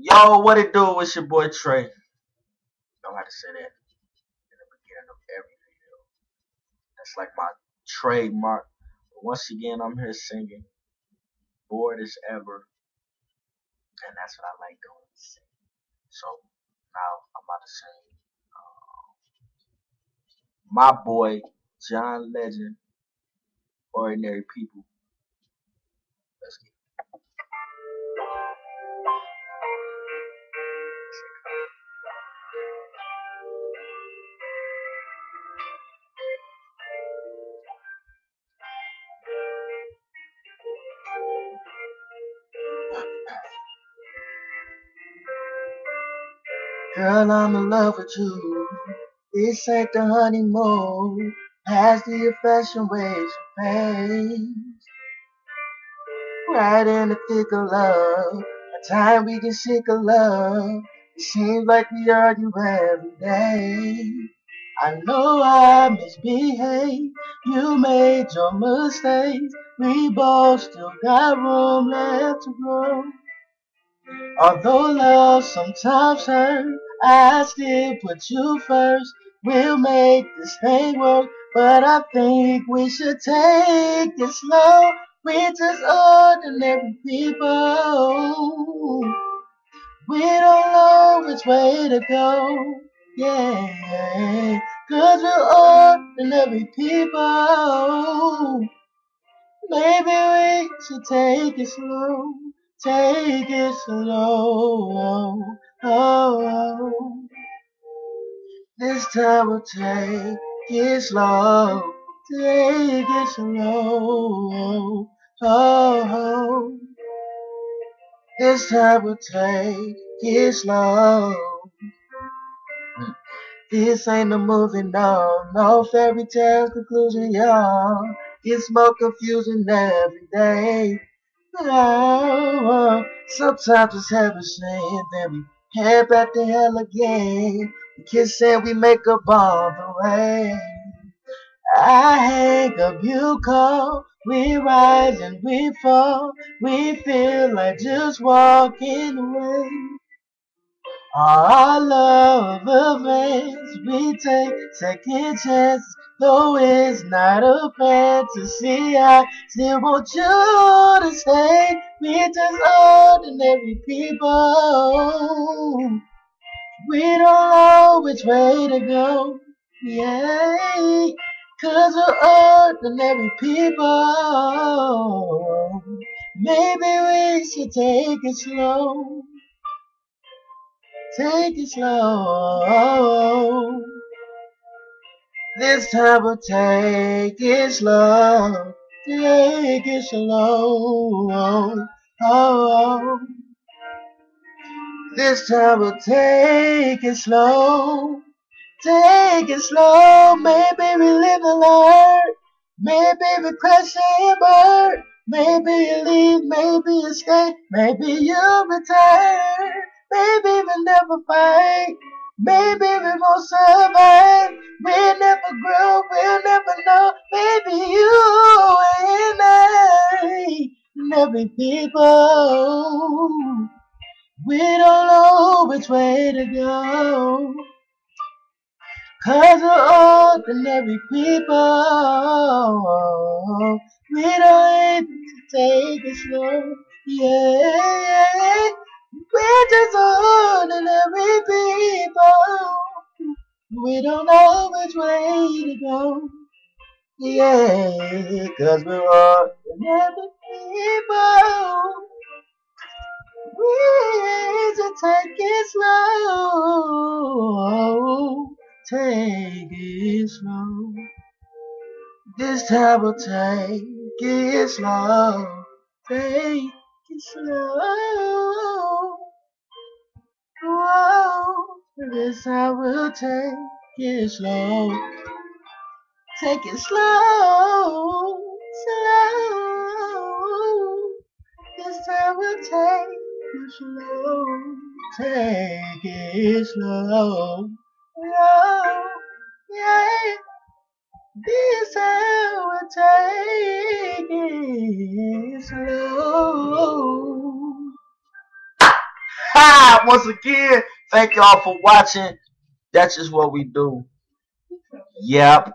Yo, what it do? It's your boy Trey. Don't have to say that in the beginning of every video. That's like my trademark. But once again, I'm here singing, bored as ever, and that's what I like doing. Sing. So now I'm about to sing my boy John Legend, Ordinary People. Let's get it. Girl, I'm in love with you. This ain't the honeymoon. Has the infatuation fade. Right in the thick of love, a time we get sick of love. It seems like we argue every day. I know I misbehaved, you made your mistakes. We both still got room left to grow. Although love sometimes hurt, I still put you first. We'll make this thing work, but I think we should take it slow. We're just ordinary people. We don't know which way to go. Yeah, 'cause we're ordinary people. Maybe we should take it slow. Take it slow. Oh. This time we'll take it slow. Take it slow. Oh. This time we'll take it slow. This ain't a movie, no. No fairy tale conclusion, y'all. It's more confusing every day. Oh, sometimes it's heaven saying, then we head back to hell again. We kiss and we make up all the way. I hang up, you call. We rise and we fall. We feel like just walking away. Our love events, we take second chances. Though it's not a fantasy, I still want you to stay. We're just ordinary people. We don't know which way to go. Yeah, 'cause we're ordinary people. Maybe we should take it slow. Take it slow. This time we'll take it slow. Take it slow. Oh. This time we'll take it slow. Take it slow. Maybe we live and learn. Maybe we crash and burn. Maybe you leave, maybe you stay, maybe you return. Maybe we'll never fight. Maybe we won't survive. We'll never grow, we'll never know. Maybe you and I, every people. We don't know which way to go. 'Cause we're ordinary people. We don't need to take it slow. Yeah, we're just ordinary people. We don't know which way to go. Yeah, 'cause we're ordinary people. We just take it slow. Take it slow. This time we'll take it slow. Take it slow. Whoa. This time we'll take it slow. Take it slow. Slow. This time we'll take it slow. Take it slow. Slow. Yeah. This time we'll take it slow. Once again, thank y'all for watching. That's just what we do. Yep.